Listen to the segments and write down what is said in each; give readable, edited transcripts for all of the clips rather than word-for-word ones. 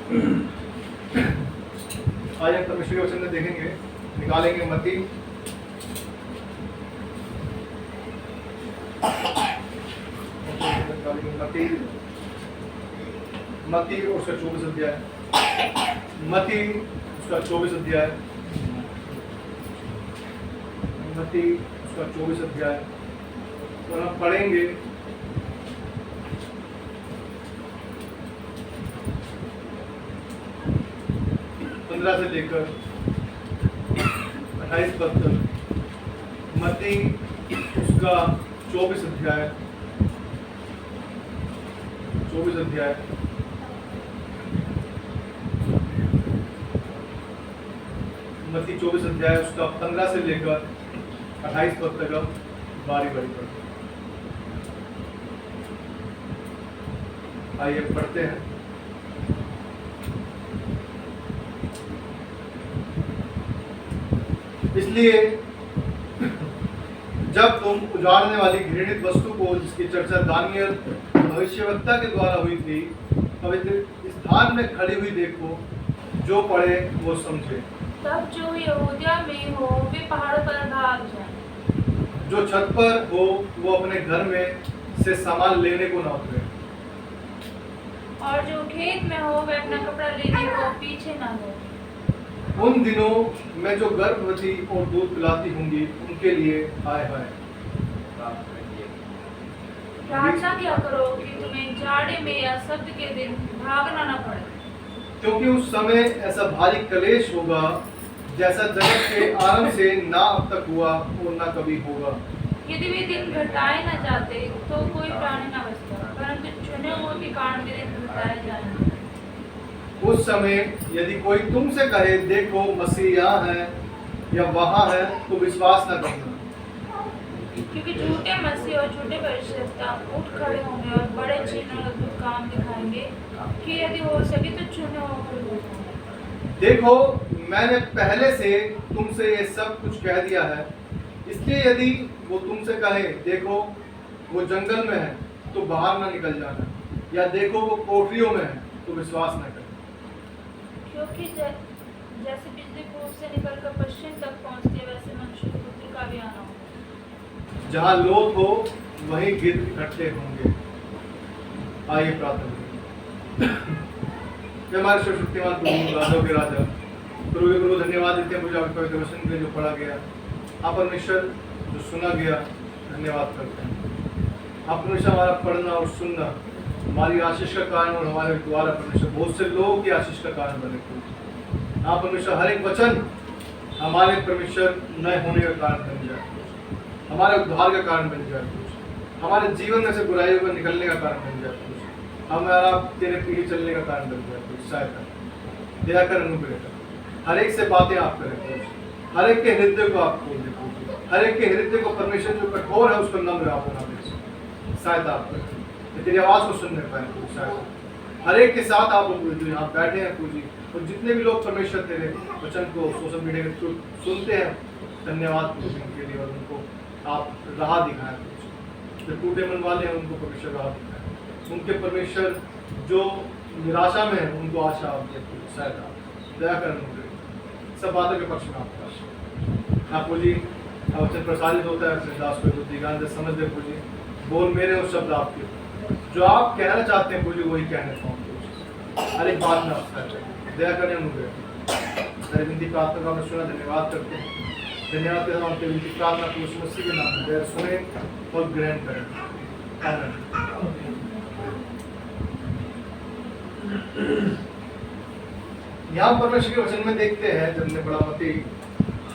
आज हम परमेश्वर के वचन में देखेंगे, निकालेंगे मत्ती मत्ती उसका 24 अध्याय, मत्ती उसका 24 अध्याय, मत्ती उसका 24 अध्याय। तो हम पढ़ेंगे 15 से लेकर 28 पद तक। मत्ती उसका 24 अध्याय, 24 अध्याय, मत्ती 24 अध्याय उसका 15 से लेकर 28 पद तक हम बारी बारी पढ़ते हैं। आइए पढ़ते हैं। इसलिए जब तुम उजाड़ने वाली घृणित वस्तु को, जिसकी चर्चा दानियल भविष्यवक्ता के द्वारा हुई थी, पवित्र स्थान में खड़ी हुई देखो, जो पढ़े वो समझे। तब जो यहूदिया में हो वे पहाड़ों पर भाग जाएं। जो छत पर हो वो अपने घर में से सामान लेने को न उतरे। और जो खेत में हो वे अपना कपड़ा लेने को पीछे न हो। उन दिनों में जो गर्भवती और दूध पिलाती होंगी उनके लिए हाय हाय। प्रार्थना क्या करो कि तुम्हें जाड़े में या शब्द के दिन भागना न पड़े, क्योंकि उस समय ऐसा भारी कलेश होगा जैसा जगत के आरंभ से ना अब तक हुआ और ना कभी होगा। यदि वे दिन घटाए न जाते तो कोई प्राणी न बचता, परंतु चुने हुए के कारण वे दिन घटाए जाएंगे। उस समय यदि कोई तुमसे कहे देखो मसीह यहाँ है या वहाँ है, तो विश्वास न करना, क्योंकि झूठे मसीह और झूठे भविष्यवक्ता उठ खड़े होंगे और बड़े चिन्ह और अद्भुत काम दिखाएंगे कि यदि हो सके तो चुने हुए को रोकें। देखो मैंने पहले से तुमसे ये सब कुछ कह दिया है। इसलिए यदि वो तुमसे कहे देखो वो जंगल में है, तो बाहर ना निकल जाना, या देखो वो कोठरियों में है, तो विश्वास न करना। क्योंकि जैसे बिजली पूर्व से निकलकर पश्चिम तक पहुंचती है, वैसे मनुष्य पुत्र का भी आना होगा। जहाँ लोथ हो वहीं गिद्ध इकट्ठे होंगे। आइए प्रार्थना करें। हमारे सर्वशक्तिमान प्रभु, राजाओं के राजा, गुरु के गुरु, धन्यवाद देते हैं मुझे आपके पवित्र वचन के लिए जो पढ़ा गया। आप परमेश्वर जो सुना गया, धन्यवाद करते हैं। आप परमेश्वर हमारा पढ़ना और सुनना हमारी आशीष का कारण और हमारे द्वारा परमेश्वर बहुत से लोगों की आशीष का कारण बने। आप परमेश्वर हर एक वचन हमारे परमेश्वर नए होने का कारण बन जाए, हमारे उद्धार का कारण बन जाए, हमारे जीवन में से बुराइयों को निकलने का कारण बन जाए, हमारा तेरे पीछे चलने का कारण बन जाए। सहायता दया कर, अनुग्रह कर, हर एक से बातें आप करें, हर एक के हृदय को आप खोल दें, हर एक के हृदय को परमेश्वर जो कठोर है उसको नम्र आप बना दें। सहायता आप करें, तेरी आवाज को सुनने पाए। सहायता हर एक के साथ आप जो यहाँ बैठे हैं पूजी, और जितने भी लोग परमेश्वर तेरे वचन को सोशल मीडिया के थ्रू सुनते हैं, धन्यवाद उनके लिए, और उनको आप राह दिखाएं। जो टूटे मन वाले हैं उनको परमेश्वर राह दिखाएं, उनके परमेश्वर जो निराशा में है उनको आशा आप दें। सहायता दया कर, सब बातों के पक्ष में आपका आप पूजी। वचन प्रसारित होता है, अपने दास को बुद्धि ज्ञान से समझ दे पूजी। बोल मेरे और शब्द आपके, जो आप कहना चाहते हैं पूजी वही कहने पाऊँ। हर एक बात में आप दया करें, अनुग्रह तेरी विनती प्रार्थना का सुना। धन्यवाद करते हैं, धन्यवाद करते हैं। हम तेरी विनती प्रार्थना को यीशु मसीह के नाम में दया सुने और ग्रहण करें। आमीन। यहाँ परमेश्वर के वचन में देखते हैं, जब हमने पढ़ा मत्ती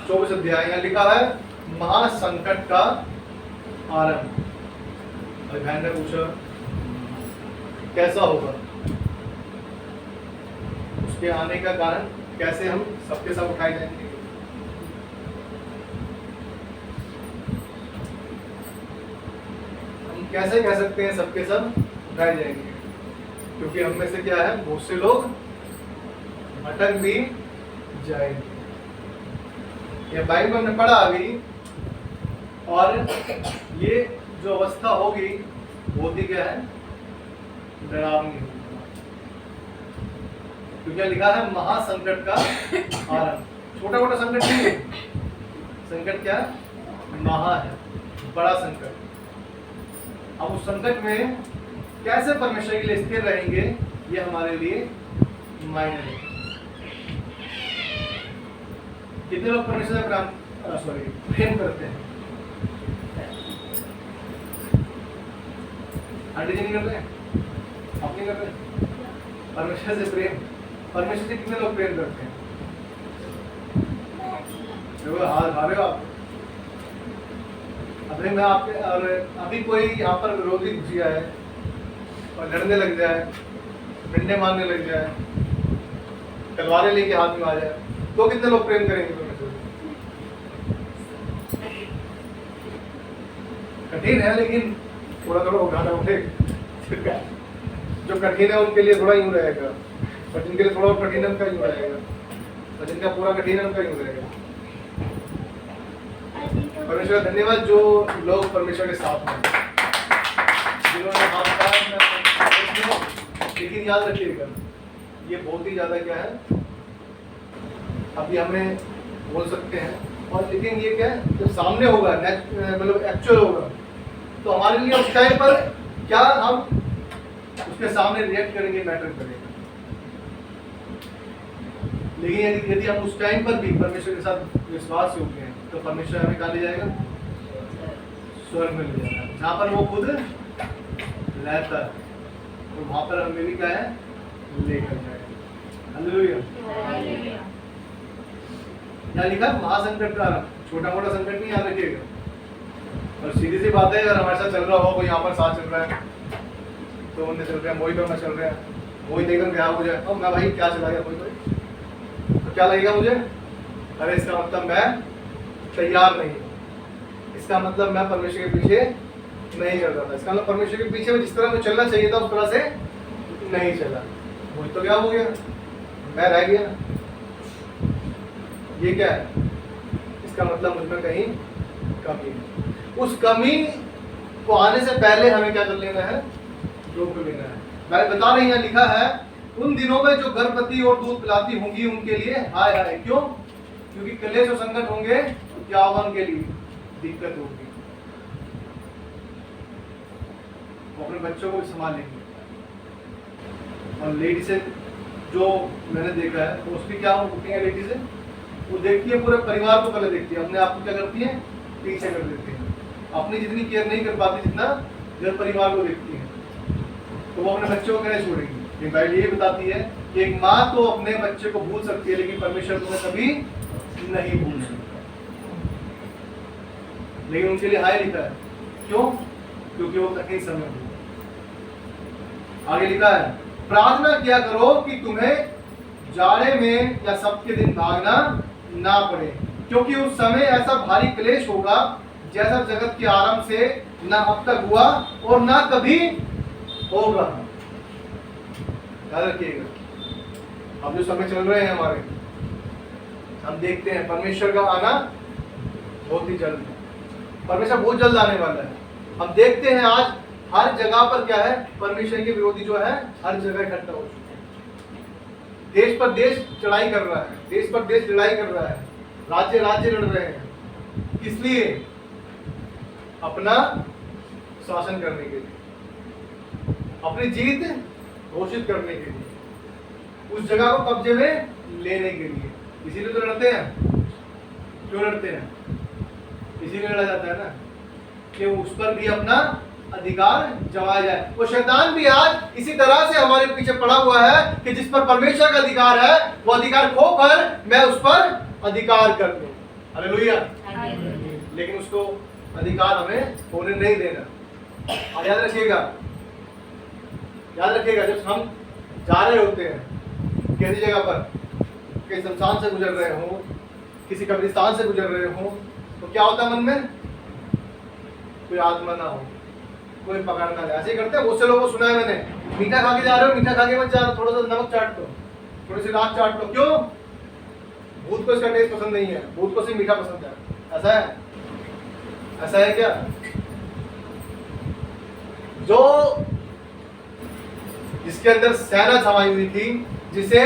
24 अध्याय, यहाँ लिखा है महासंकट का आरंभ। बहन ने पूछा कैसा होगा, उसके आने का कारण, कैसे हम सबके सब उठाए जाएंगे। हम कैसे कह सकते हैं सबके सब उठाए जाएंगे, क्योंकि हम में से क्या है, बहुत से लोग भटक भी जाएंगे। ये बाइबल में पढ़ा अभी, और ये जो अवस्था होगी होती क्या है, डरावनी होगी। क्योंकि यहाँ लिखा है महासंकट का आरंभ। छोटा मोटा संकट नहीं है, संकट क्या है? महा है, बड़ा संकट। अब उस संकट में कैसे परमेश्वर के लिए स्थिर रहेंगे, ये हमारे लिए मायने है। कितने लोग परमेश्वर से प्रेम करते हैं? आंटी जी नहीं कर रहे हैं, आप नहीं कर रहे? परमेश्वर से प्रेम, परमेश्वर से कितने लोग प्रेम करते हैं? देखो हाथ खा रहे हो आप। अभी मैं आपके और अभी कोई यहाँ पर विरोधी घुस गया है और लड़ने लग जाए, डंडे मारने लग जाए, तलवारें लेके हाथ में आ जाए, तो कितने लोग प्रेम करेंगे परमेश्वर से? कठिन है, लेकिन थोड़ा थोड़ा उठाना उठेगा। जो कठिन है उनके लिए थोड़ा यूं रहेगा, और जिनके लिए थोड़ा कठिन है उनका यूं रहेगा, और जिनका पूरा कठिन है उनका यूं रहेगा। परमेश्वर धन्यवाद जो लोग परमेश्वर के साथ हैं, जिन्होंने हाथ उठाया। लेकिन याद रखिएगा, ये बहुत ही ज्यादा क्या है, अभी हमें बोल सकते हैं, और लेकिन ये क्या है, जब सामने होगा, मतलब एक्चुअल होगा, तो हमारे लिए उस टाइम पर क्या हम उसके सामने रिएक्ट करेंगे, मैटर करेगा। लेकिन यदि हम उस टाइम पर भी परमेश्वर के साथ विश्वास योग्य हैं, तो परमेश्वर हमें कहाँ ले जाएगा? स्वर्ग में ले जाएगा, जहाँ पर वो खुद रहता है, तो वहां पर हमें भी क्या है, लेकर जाएगा। हालेलुया। क्या लिखा? महासंकट का आरंभ। छोटा मोटा संकट नहीं, याद रखिएगा। और सीधी सी बात है, अगर हमारे साथ चल रहा हो, कोई यहाँ पर साथ चल रहा है, तो उनने चल रहा है, मोहित में चल रहा है, मोहित एकदम क्या हो जाए, अब मैं भाई क्या चला गया कोई, तो क्या लगेगा मुझे? अरे इसका मतलब मैं तैयार नहीं हूँ, इसका मतलब मैं परमेश्वर के पीछे नहीं चल रहा था, इसका मतलब परमेश्वर के पीछे जिस तरह मुझे चलना चाहिए था उस तरह से नहीं चला। मोहित तो क्या हो गया, मैं रह गया। ये क्या है? इसका मतलब मुझमें कहीं कमी है। उस कमी को आने से पहले हमें क्या कर लेना है? रोक लेना है। मैं बता रही है, लिखा है, उन दिनों में जो गर्भवती और दूध पिलाती होंगी उनके लिए हाय हाय। क्यों? क्योंकि क्लेश और संकट होंगे, तो क्या होगा उनके लिए? दिक्कत होगी। वो अपने बच्चों को भी संभालेंगे। और लेडी से जो मैंने देखा है, तो उसकी क्या होती है? लेडी से वो देखती है पूरे परिवार को पहले देखती है, अपने आप को क्या करती है? पीछे कर देती है। अपनी जितनी केयर नहीं कर पाती जितना घर परिवार को देखती है, तो वो अपने बच्चों को कैसे छोड़ेगी? ये बाइबल ये बताती है कि एक माँ तो अपने बच्चे को भूल सकती है, लेकिन परमेश्वर तुम्हें कभी नहीं भूल सकता। लेकिन उनके लिए हाय लिखा है। क्यों? क्योंकि वो कठिन समय हो। आगे लिखा है, प्रार्थना किया करो कि तुम्हें जाड़े में या सबके दिन भागना ना पड़े, क्योंकि उस समय ऐसा भारी क्लेश होगा जैसा जगत के आरंभ से ना अब तक हुआ और ना कभी होगा। याद रखिएगा, अब जो समय चल रहे हैं हमारे, हम देखते हैं परमेश्वर का आना बहुत ही जल्द है। परमेश्वर बहुत जल्द आने वाला है। हम देखते हैं आज हर जगह पर क्या है, परमेश्वर के विरोधी जो है हर जगह इकट्ठा हो चुके हैं। देश पर देश चढ़ाई कर रहा है, देश पर देश लड़ाई कर रहा है, राज्य राज्य लड़ रहे हैं। किस लिए? अपना शासन करने के लिए, अपनी जीत घोषित करने के लिए, उस जगह को कब्जे में लेने के लिए। इसीलिए तो लड़ते हैं। क्यों लड़ते हैं? इसीलिए लड़ा जाता है ना कि उस पर भी अपना अधिकार जमाया जाए। वो शैतान भी आज इसी तरह से हमारे पीछे पड़ा हुआ है कि जिस पर परमेश्वर का अधिकार है, वो अधिकार खोकर मैं उस पर अधिकार कर लूं। हालेलुया। लेकिन उसको अधिकार हमें होने नहीं देना। और याद रखिएगा, जब हम जा रहे होते हैं किसी जगह पर, किसी शमशान से गुजर रहे हो, किसी कब्रिस्तान से गुजर रहे हो, तो क्या होता है मन में? कोई आत्मा ना हो, कोई पकड़ ना ले। ऐसे करते हैं। बहुत से लोगों को सुना है मैंने, मीठा खा के जा रहे हो, मीठा खा के मत जा रहे हो, थोड़ा सा नमक चाट लो, थोड़ी सी राख चाट लो। क्यों? भूत को इसका टेस्ट पसंद नहीं है, भूत को सिर्फ मीठा पसंद है। ऐसा है? ऐसा है क्या? जो जिसके अंदर सेना छाई हुई थी, जिसे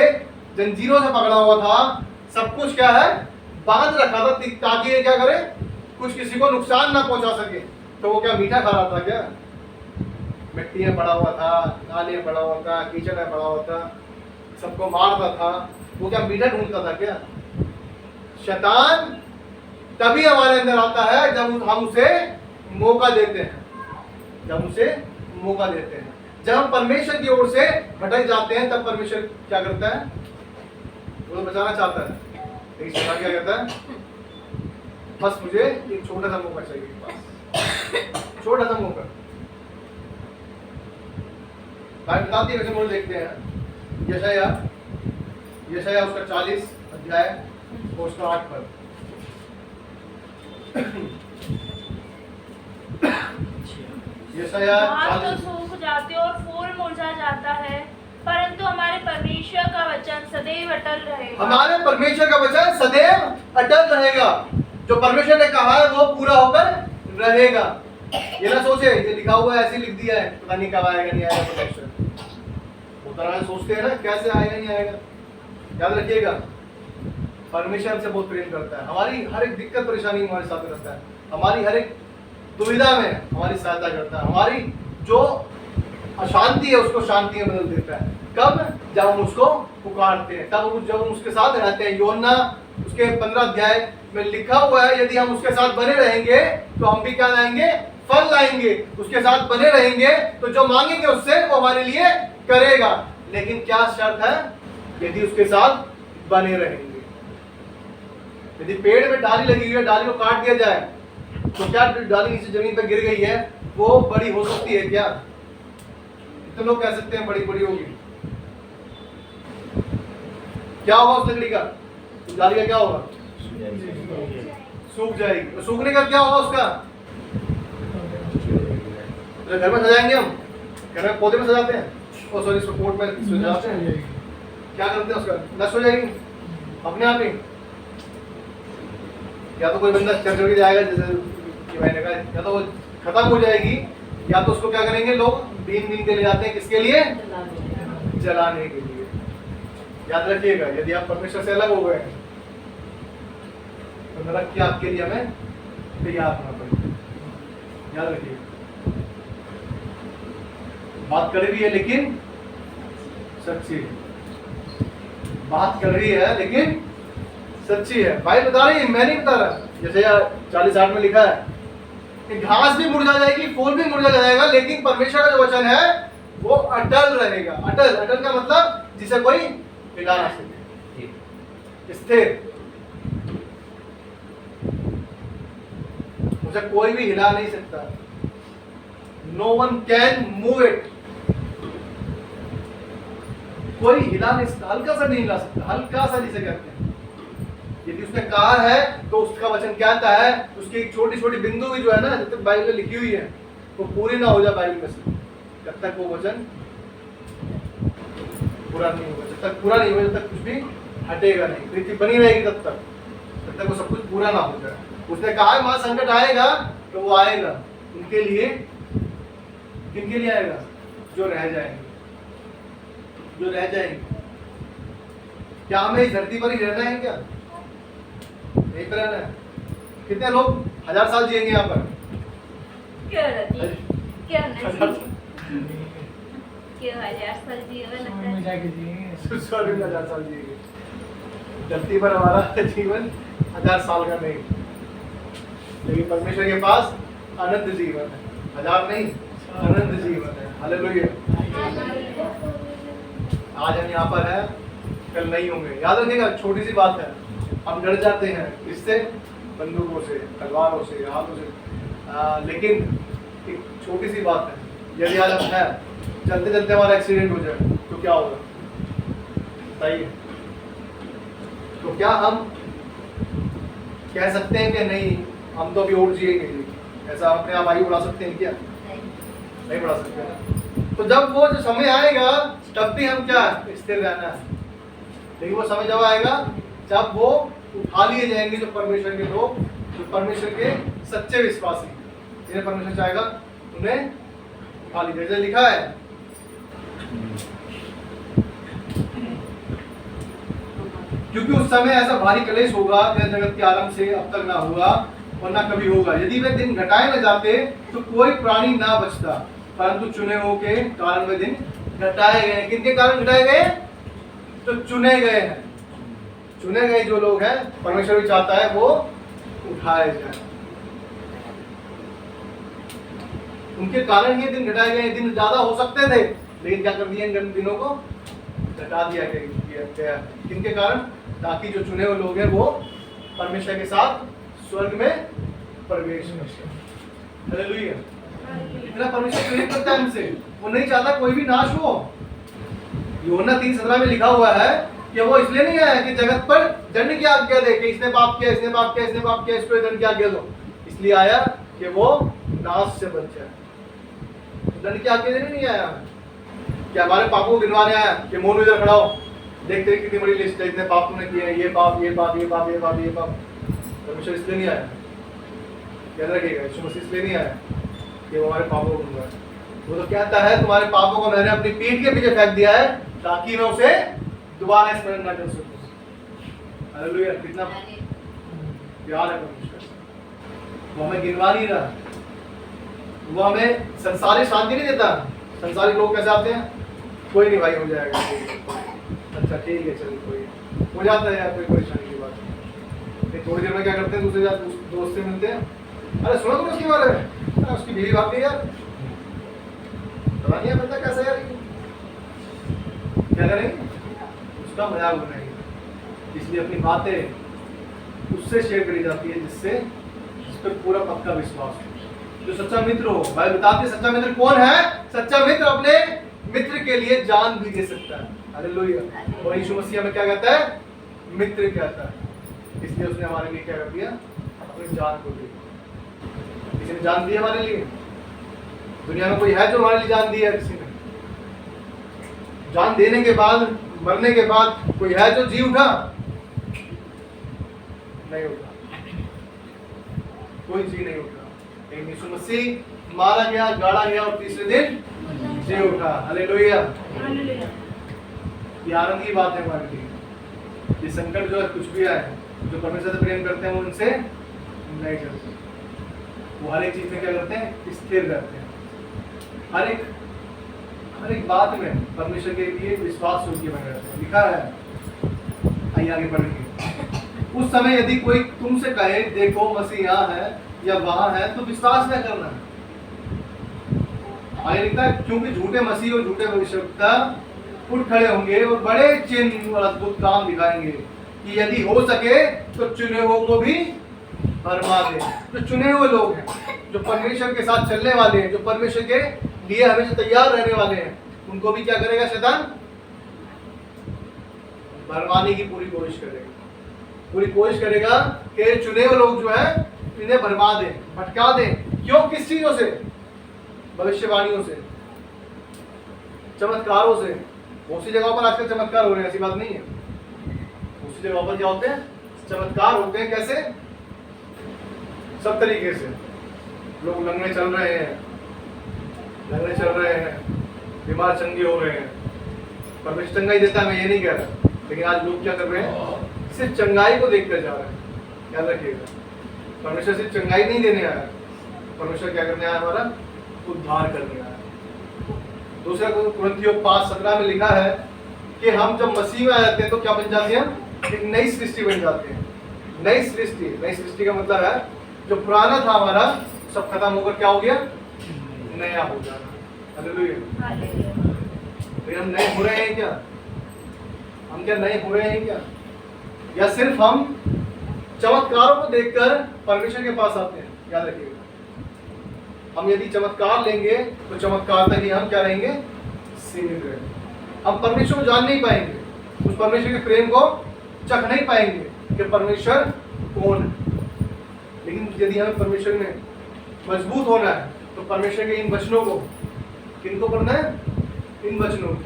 जंजीरों से पकड़ा हुआ था, सब कुछ क्या है बांध रखा था ताकि ये क्या करे, कुछ किसी को नुकसान ना पहुंचा सके। तो वो क्या मीठा खा रहा था क्या? मिट्टी में पड़ा हुआ था, नाले में पड़ा हुआ था, कीचड़ में पड़ा हुआ था, सबको मारता था। वो क्या मीठा ढूंढता था क्या? शैतान तभी हमारे अंदर आता है जब हम उसे मौका देते हैं, जब उसे मौका देते हैं। जब हम परमेश्वर की ओर से भटक जाते हैं तब परमेश्वर क्या करता है? वो तो बचाना चाहता है, लेकिन शैतान क्या कहता है? बस मुझे एक छोटा सा मौका चाहिए, बस छोटा सा मौका। बाइबल बताती है, वैसे हम देखते हैं यशायाह उसका 40 अध्याय और उसका 8 पद। यशायाह घास तो सूख जाते और फूल मुरझा जाता है, परंतु हमारे परमेश्वर का वचन सदैव अटल रहेगा। हमारे परमेश्वर का वचन सदैव अटल रहेगा। जो परमेश्वर ने कहा है वो पूरा होकर रहेगा। ये ना सोचे ये लिखा हुआ है ऐसे लिख दिया है, पता नहीं कब आएगा नहीं आएगा परमेश्वर। वो तरह सोचते हैं ना कैसे आएगा नहीं आएगा। याद रखिएगा परमेश्वर हमसे बहुत प्रेम करता है, हमारी हर एक दिक्कत परेशानी में हमारे साथ रहता है, हमारी हर एक दुविधा में हमारी सहायता करता है, हमारी जो अशांति है उसको शांति में बदल देता है। कब? जब हम उसको पुकारते हैं, तब जब हम उसके साथ रहते हैं। योना उसके 15 अध्याय में लिखा हुआ है, यदि हम उसके साथ बने रहेंगे तो हम भी क्या लाएंगे? फल लाएंगे। उसके साथ बने रहेंगे तो जो मांगेंगे उससे वो हमारे लिए करेगा। लेकिन क्या शर्त है? यदि उसके साथ बने रहेंगे। यदि पेड़ में डाली लगी हुई है, डाली को काट दिया जाए तो क्या डाली नीचे जमीन पर गिर गई है वो बड़ी हो सकती है क्या? कितने लोग कह सकते हैं बड़ी बड़ी होगी? क्या होगा उस लकड़ी का? उस डाली का क्या होगा? सूख जाएगी। सूखने का क्या होगा उसका? तो घर में सजाएंगे हम, घर में पौधे में सजाते हैं, ओ सॉरी कोट में सजाते हैं, क्या करते हैं उसका? नष्ट हो जाएगी अपने आप ही। या तो कोई बंदा चर्च के जाएगा, जैसे कि मैंने कहा, या तो वो खत्म हो जाएगी, या तो उसको क्या करेंगे लोग बीन बीन के ले जाते हैं। किसके लिए? जलाने के लिए। याद रखिएगा यदि आप परमेश्वर से अलग हो गए तो नरक की आपके लिए हमें तैयार होना पड़ेगा। याद रखिएगा बात कर रही है लेकिन सच्ची है, बात कर रही है लेकिन सच्ची है। भाई बता रही है, मैं नहीं बता रहा। जैसे 40:8 में लिखा है कि घास भी मुरझा जाएगी, फूल भी मुरझा जाएगा, लेकिन परमेश्वर का जो वचन है वो अटल रहेगा। अटल, अटल का मतलब जिसे कोई हिला ना सके, स्थिर। उसे कोई भी हिला नहीं सकता। No one can move it. कोई हिला नहीं सकता, हल्का सा नहीं हिला सकता, हल्का सा जिसे कहते हैं। यदि उसने कहा है तो उसका वचन कहता है, उसकी एक छोटी छोटी बिंदु भी जो है ना, जब तक बाइबल में लिखी हुई है वो पूरी ना हो जाए बाइबल में से, जब तक वो वचन पूरा नहीं होगा। जब तक पूरा नहीं होगा, जब तक कुछ भी हटेगा नहीं, पृथ्वी बनी रहेगी तब तक वो सब कुछ पूरा ना हो जाए। उसने कहा है मां संकट आएगा तो वो आएगा उनके लिए। किनके लिए आएगा? जो रह जाएंगे, जो रह जाएंगे। क्या हमें इस धरती पर ही रहना है? क्या यही पर रहना है? कितने लोग 1000 साल जिएंगे यहाँ पर? क्या रहती? क्या नहीं? क्यों 1000 साल जीवन है? सॉरी 1000 साल जिएंगे। धरती पर हमारा जीवन 1000 साल का नहीं, लेकिन परमेश्वर के पास अनंत जीवन है। 1000 नहीं, अनंत जीवन है। हालेलुया। आज हम यहाँ पर है, कल नहीं होंगे। याद रखिएगा छोटी सी बात है, हम डर जाते हैं इससे, बंदूकों से, तलवारों से, हाथों से, लेकिन एक छोटी सी बात है। यदि आज हम है चलते चलते हमारा एक्सीडेंट हो जाए तो क्या होगा बताइए? तो क्या हम कह सकते हैं कि नहीं हम तो अभी और जिएंगे? ऐसा अपने आप आयु बढ़ा सकते हैं क्या? नहीं बढ़ा सकते ना। तो जब वो जो समय आएगा तब भी हम क्या स्थिर रहना है। लेकिन वो समय जब आएगा जब वो उठा लिए जाएंगे जो परमेश्वर के लोग, जो परमेश्वर के सच्चे विश्वासी, जिन्हें परमेश्वर चाहेगा उन्हें उठा लीजिए। जैसे लिखा है क्योंकि उस समय ऐसा भारी क्लेश होगा जैसे जगत के आरंभ से अब तक ना हुआ और ना कभी होगा। यदि वे दिन घटाए न जाते तो कोई प्राणी ना बचता, परंतु चुने हुओं के कारण वे दिन घटाए गए। किनके कारण घटाए गए? तो चुने गए हैं। चुने गए जो लोग हैं, परमेश्वर भी चाहता है वो उठाए जाए। उनके कारण ये दिन घटाए गए। दिन ज्यादा हो सकते थे, लेकिन क्या कर दिया इन दिनों को? घटा दिया गया। किनके कारण? ताकि जो चुने हुए लोग हैं वो परमेश्वर के साथ स्वर्ग में प्रवेश कर सकें। हालेलुया। इतना परमेश्वर प्रेम करता है हमसे, वो नहीं चाहता कोई भी नाश हो। यूहन्ना 3:17 में लिखा हुआ है कि वो इसलिए नहीं आया कि जगत पर दंड की आज्ञा दे कि इसने पाप किया, इसने पाप किया, इसने पाप किया, इसको दंड की आज्ञा दो। इसलिए आया कि वो नाश से बच जाए। दंड की आज्ञा देने नहीं आया कि हमारे पापों को गिनवाने आया कि मोनू इधर खड़ा हो, देखते हैं कितनी बड़ी लिस्ट है, इतने पाप तुमने किए हैं, ये पाप, ये पाप, ये पाप, ये पाप, ये पाप। परमेश्वर इसलिए नहीं आया, याद रखिएगा। यीशु मसीह इसलिए नहीं आया कि वो हमारे पापों को गिनवाए। वो तो कहता है तुम्हारे पापों को मैंने अपनी पीठ के पीछे फेंक दिया है ताकि मैं उसे दोबारा स्मरण न कर सकूं। हालेलुया। कितना प्यार है परमेश्वर। वो हमें गिनवा नहीं रहा, वो हमें संसारी शांति नहीं देता। संसारी लोग कैसे आते हैं? कोई नहीं भाई, हो जाएगा, अच्छा ठीक है, चलिए कोई हो जाता है यार, कोई परेशानी की बात नहीं। थोड़ी देर में क्या करते हैं, दूसरे दोस्त से मिलते हैं, अरे सुनो तुम उसके बारे में, अरे उसकी बीवी भाग गई यार, पता नहीं है बंदा कैसा यार, क्या करेंगे? उसका मजाक बनाएंगे। इसलिए अपनी बातें उससे शेयर करी जाती है जिस पर पूरा पक्का विश्वास हो। जो सच्चा मित्र हो, भाई बताते हैं सच्चा मित्र कौन है? सच्चा मित्र अपने मित्र के लिए जान भी दे सकता है। हालेलुया। और यीशु मसीह हमें क्या कहता है? मित्र कहता है। इसलिए उसने हमारे लिए क्या कर दिया? अपनी जान को दी। किसी ने जान दी हमारे लिए? दुनिया में कोई है जो हमारे लिए जान दी है? किसी ने जान देने के बाद, मरने के बाद कोई है जो जी उठा? नहीं उठा, कोई जी नहीं उठा। लेकिन यीशु मसीह मारा गया, गाड़ा गया और तीसरे दिन जी उठा। हालेलुया। ये आनंद की बात है हमारे लिए। ये संकट जो है, कुछ भी आए, जो परमेश्वर से प्रेम करते हैं वो उनसे नहीं करते। वो हर एक चीज में क्या करते हैं? स्थिर रहते हैं। हर एक बात में परमेश्वर के लिए विश्वास योग्य बने रहते हैं। लिखा है, आइए आगे पढ़ेंगे। उस समय यदि कोई तुमसे कहे देखो मसीह यहाँ है या वहां है, तो विश्वास न करना। आगे लिखता है, क्योंकि झूठे मसीह और झूठे भविष्यवक्ता उठ खड़े होंगे और बड़े चिन्ह और अद्भुत काम दिखाएंगे कि यदि हो सके तो चुने हुओं को भी भरमा दे। जो चुने हुए लोग हैं, जो परमेश्वर के साथ चलने वाले हैं, जो परमेश्वर के लिए हमेशा तैयार रहने वाले हैं, उनको भी क्या करेगा शैतान? भरमाने की पूरी कोशिश करेगा। पूरी कोशिश करेगा कि चुने हुए लोग जो है इन्हें भरमा दे, भटका दे। क्यों? किस चीजों से? भविष्यवाणियों से, चमत्कारों से। उसी जगह पर आजकल चमत्कार हो रहे हैं, ऐसी बात नहीं है। उसी जगह पर क्या होते हैं? चमत्कार होते हैं। कैसे? सब तरीके से। लोग लंगड़े चल रहे हैं, बीमार चंगे हो रहे हैं। परमेश्वर चंगाई देता है, मैं ये नहीं कह रहा, लेकिन आज लोग क्या कर रहे हैं? सिर्फ चंगाई को देखकर जा रहे हैं। याद रखिएगा, परमेश्वर सिर्फ चंगाई नहीं देने आया, परमेश्वर क्या करने आया? हमारा उद्धार करने आया। दूसरा कुरिन्थियों 5:17 में लिखा है कि हम जब मसीह में आ जाते हैं तो क्या बन जाते हैं? एक नई सृष्टि बन जाते हैं। नई सृष्टि का मतलब है जो पुराना था हमारा सब खत्म होकर क्या हो गया? नया हो जाना। हालेलुया। लेकिन हम नए हो रहे हैं क्या? हम क्या नए हो रहे हैं क्या? या सिर्फ हम चमत्कारों को देखकर परमेश्वर के पास आते हैं? याद रखिएगा, हम यदि चमत्कार लेंगे तो चमत्कार तक ही हम क्या रहेंगे? सीमित रहेंगे। हम परमेश्वर को जान नहीं पाएंगे, उस परमेश्वर के प्रेम को चख नहीं पाएंगे कि परमेश्वर कौन है। लेकिन यदि हमें परमेश्वर में मजबूत होना है तो परमेश्वर के इन वचनों को, किनको पढ़ना है? इन वचनों को,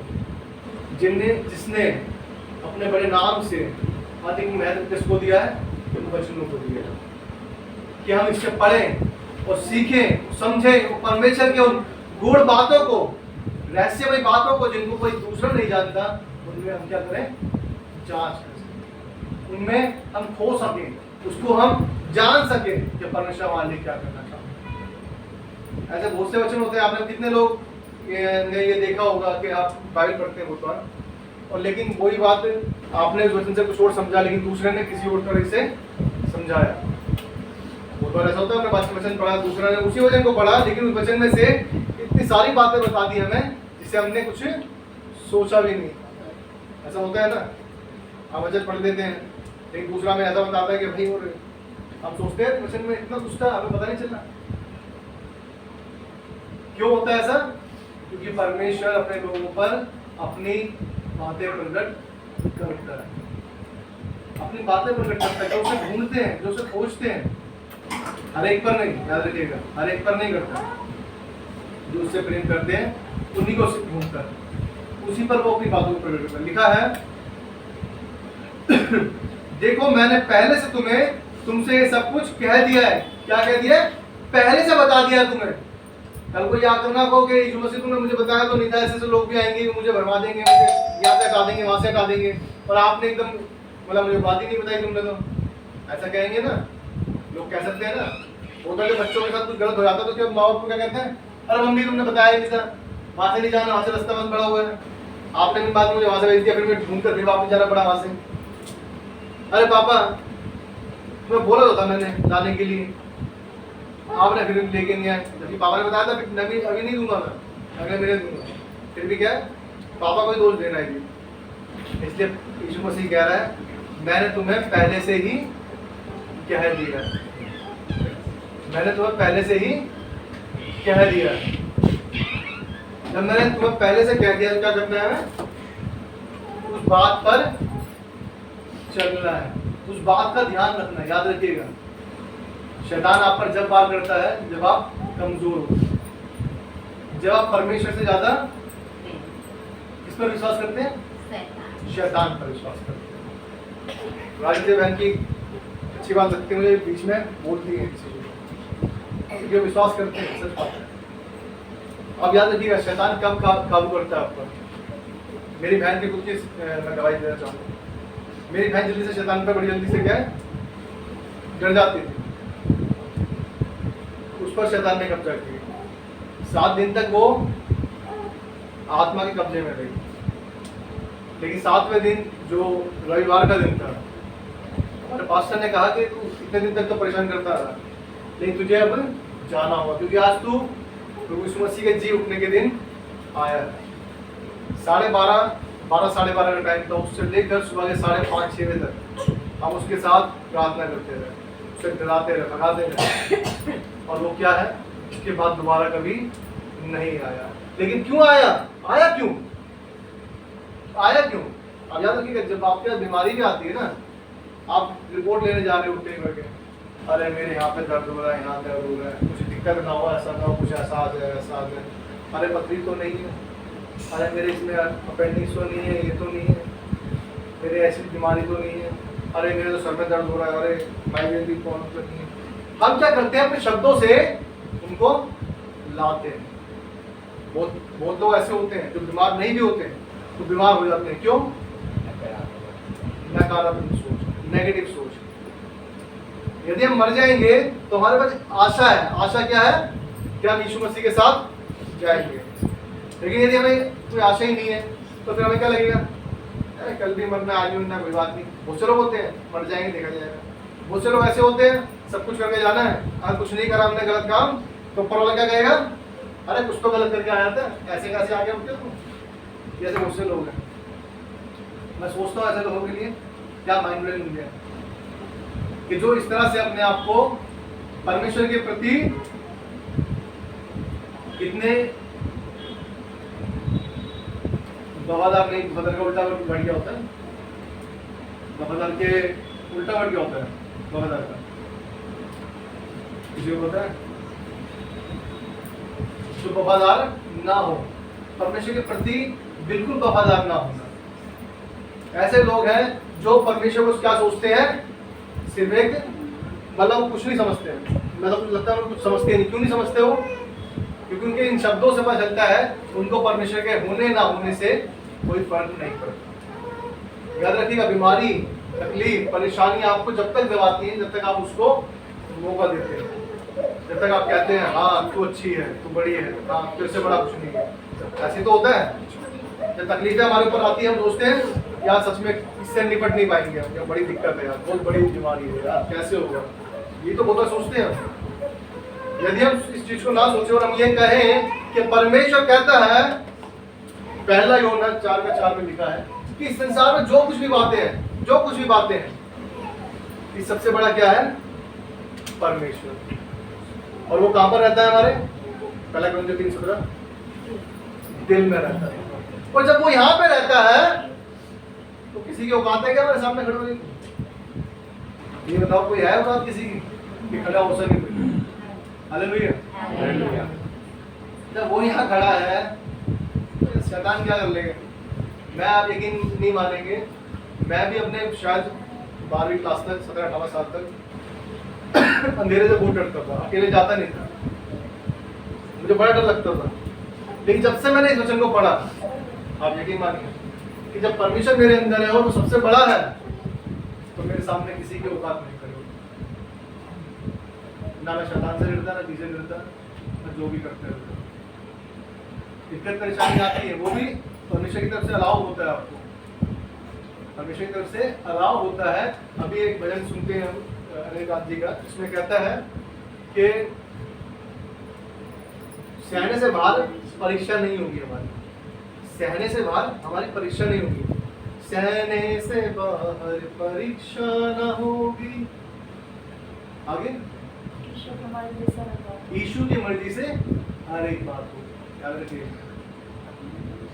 जिसने अपने बड़े नाम से अधिक महत्व किसको दिया है? इन वचनों को दिया है कि हम इससे पढ़ें और सीखें, समझें और परमेश्वर के उन गूढ़ बातों को, रहस्यमय बातों को जिनको कोई दूसरा नहीं जानता, उनमें हम क्या करें? जांच कर सकें। उनमें हम खो सकें, उसको हम जान सकें कि परमेश्वर हमारे लिए क्या करना चाहते हैं। ऐसे बहुत से वचन होते हैं, आपने कितने लोग ने ये देखा होगा कि आप बाइबल पढ़ते हैं बहुत बार, और लेकिन वही बात आपने उस वचन से कुछ और समझा, लेकिन दूसरे ने किसी और तरह से समझाया। बहुत बार ऐसा होता है, हमने वचन पढ़ा, दूसरा ने उसी वचन को पढ़ा, लेकिन उस वचन में से इतनी सारी बातें बता दी हमें जिससे हमने कुछ सोचा भी नहीं। ऐसा होता है ना, हम वचन पढ़ लेते हैं लेकिन दूसरा में ऐसा बताता है कि भाई, और हम सोचते हैं वचन में इतना कुछ था, हमें पता नहीं चला। क्यों होता है ऐसा? क्योंकि परमेश्वर अपने लोगों पर अपनी बातें प्रकट करता है, अपनी बातें प्रकट करता है, जो उसे ढूंढते हैं, जो उसे खोजते हैं। हर एक पर नहीं, याद रखिएगा, हर एक पर नहीं करता। जो उससे प्रेम करते हैं उन्हीं को ढूंढता है, उसी पर वो अपनी बातों को प्रकट करता है। लिखा है देखो मैंने पहले से तुमसे ये सब कुछ कह दिया है। क्या कह दिया है? पहले से बता दिया है तुम्हें। कल को याद करना कहो कि यीशु मसीह तुमने मुझे बताया तो नहीं था, ऐसे लोग भी आएंगे, मुझे भरमा देंगे, मुझे यहाँ से हटा देंगे, वहां से हटा देंगे, और आपने एकदम बोला मुझे बात ही नहीं बताई तुमने। तो ऐसा कहेंगे ना, लोग कह सकते हैं ना। वो तो बच्चों के साथ कुछ गलत हो जाता तो क्या माँ बाप को क्या कहते हैं? अरे मम्मी तुमने बताया नहीं था, वहां से नहीं जाना, वहां से रास्ता बंद पड़ा हुआ है, आपने भी बात मुझे वहां से भेज दिया, फिर मैं ढूंढ कर फिर वापस जाना पड़ा वहां से। अरे पापा तुम्हें बोला तो था मैंने लाने के लिए, आपने फिर लेके नहीं आए, जबकि पापा ने बताया था अभी नहीं दूंगा मैं, अगले महीने दूंगा। फिर भी क्या है, पापा को ही दोष देना है। इसलिए यीशु मसीह कह रहा है मैंने तुम्हें पहले से ही कह दिया, मैंने तुम्हें पहले से ही कह दिया। जब मैंने तुम्हें पहले से कह दिया तो क्या करना है? उस बात पर चलना है, उस बात का ध्यान रखना है। याद रखिएगा, शैतान आप पर जब वार करता है जब आप कमजोर हो, जब आप परमेश्वर से ज्यादा किस पर विश्वास करते हैं? शैतान पर विश्वास करते हैं। राजदेव बहन की अच्छी बात लगती है मुझे, बीच में बोलती है क्योंकि विश्वास करते हैं, सच बात है। अब याद रखिएगा, शैतान कब काबू करता है आप पर। मेरी बहन की खुद की मैं गवाही देना चाहूँगा। मेरी बहन जल्दी से शैतान पर बड़ी जल्दी से क्या है, डर जाती थी। उस पर शैतान ने कब्जा किया। 7 दिन तक वो आत्मा के कब्जे में रही, लेकिन 7वें दिन जो रविवार का दिन था, हमारे पास्टर ने कहा कि तू इतने दिन तक तो परेशान करता रहा, लेकिन तुझे अब जाना होगा, क्योंकि आज तू प्रभु यीशु मसीह के जी उठने के दिन आया है। 12:30 साढ़े 12 का टाइम था, उससे लेकर सुबह के 5:30-6 बजे तक हम उसके साथ प्रार्थना करते रहे, उसे डराते रहे, भगाते रहे, और वो क्या है, उसके बाद दोबारा कभी नहीं आया। लेकिन क्यों आया? आया क्यों? अब याद रखिएगा, जब आपके पास बीमारी भी आती है ना, आप रिपोर्ट लेने जा रहे हो उठते करके, अरे मेरे यहाँ पे दर्द हो रहा है, यहाँ दर्द हो रहा है, कुछ दिक्कत ना हो, ऐसा ना हो, कुछ ऐसा आ जाए, ऐसा आ जाए, अरे पथरी तो नहीं है, अरे मेरे इसमें अपेंडिक्स तो नहीं है, ये तो नहीं है, मेरे ऐसी बीमारी तो नहीं है, अरे मेरे तो सर में दर्द हो रहा है, अरे माइग्रेन भी कौन तो नहीं है। हम क्या करते हैं? अपने शब्दों से उनको लाते हैं। बहुत लोग ऐसे होते हैं जो बीमार नहीं भी होते हैं तो बीमार हो जाते हैं। क्यों? नकारात्मक सोच, नेगेटिव सोच। यदि हम मर जाएंगे तो हमारे पास आशा है। आशा क्या है? कि हम यीशु मसीह के साथ जाएंगे। लेकिन यदि हमें कोई आशा ही नहीं है तो फिर हमें क्या लगेगा? कल भी मरना, आज भी मरना, कोई बात नहीं। बहुत से लोग होते हैं मर जाएंगे, देखा जाएगा। बहुत से लोग ऐसे होते हैं सब कुछ करके जाना है, अगर कुछ नहीं करा हमने गलत काम तो ऊपर वाला क्या कहेगा? अरे कुछ तो गलत करके आया था, ऐसे कैसे आगे उठते तुम? ऐसे बहुत से लोग हैं। मैं सोचता हूँ ऐसे लोगों के लिए क्या माइंड ब्लोइंग इंडिया कि जो इस तरह से अपने आप को परमेश्वर के प्रति कितने वफादार नहीं, वफादार का उल्टा वर्ड क्या होता है? वफादार के उल्टा वर्ड क्या होता है? वफादार का किसी को पता है? जो वफादार ना हो, परमेश्वर के प्रति बिल्कुल वफादार ना होना। ऐसे लोग हैं जो परमेश्वर को क्या सोचते हैं? सिर्फ एक मतलब कुछ नहीं समझते हैं। मतलब लगता है कुछ समझते नहीं। क्यों नहीं समझते हो? क्योंकि उनके इन शब्दों से पता चलता है उनको परमेश्वर के होने ना होने से कोई फर्क नहीं पड़ता। याद रखिएगा, बीमारी तकलीफ परेशानी आपको जब तक दबाती है जब तक आप उसको मौका देते हैं, जब तक आप कहते हैं हाँ तू अच्छी है, तू बड़ी है, हाँ तेरे से बड़ा कुछ नहीं है, ऐसे तो होता है। जब तकलीफें हमारे ऊपर आती है हम सोचते हैं यार सच में इससे निपट नहीं पाएंगे हम, बड़ी दिक्कत है यार, बहुत बड़ी बीमारी है यार, कैसे होगा, ये तो बहुत सोचते हैं। यदि हम इस चीज को ना सोचे और हम ये कहें कि परमेश्वर कहता है, पहला यूहन्ना 4:4 में लिखा है कि इस संसार में जो कुछ भी बातें हैं, जो कुछ भी बातें हैं, ये सबसे बड़ा क्या है? परमेश्वर। और वो कहां पर रहता है हमारे? पहला क्रंथियों 3:17 दिल में रहता है। और जब वो यहाँ पे रहता है तो किसी की औकात है क्या हमारे सामने खड़े होने की? ये बताओ, कोई है औकात किसी की कि खड़ा हो सके? हालेलुया। जब वो यहाँ खड़ा है तो शैतान क्या कर लेगा? मैं आप यकीन नहीं मानेंगे, मैं भी अपने शायद 12वीं क्लास तक 17-18 साल तक अंधेरे से बहुत डरता था, अकेले जाता नहीं था, मुझे बड़ा डर लगता था। लेकिन जब से मैंने इस वचन को पढ़ा, आप यकीन मानिए कि जब परमेश्वर मेरे अंदर है और वो सबसे बड़ा है तो मेरे सामने किसी की औकात नहीं खड़ी होती। ना मैं शैतान से डरता, ना किसी से डरता, मैं जो भी करते रहता। दिक्कत परेशानी आती है वो भी परमेश्वर की तरफ से अलाउ होता है, आपको परमेश्वर की तरफ से अलाउ होता है। अभी एक भजन सुनते हैं हम अनिल जी का, इसमें कहता है कि सहने से बाहर परीक्षा नहीं होगी हमारी, सहने से बाहर हमारी परीक्षा नहीं होगी, सहने से बाहर परीक्षा न होगी। आगे यीशु की मर्जी से हर एक बात होगी। याद रखिए,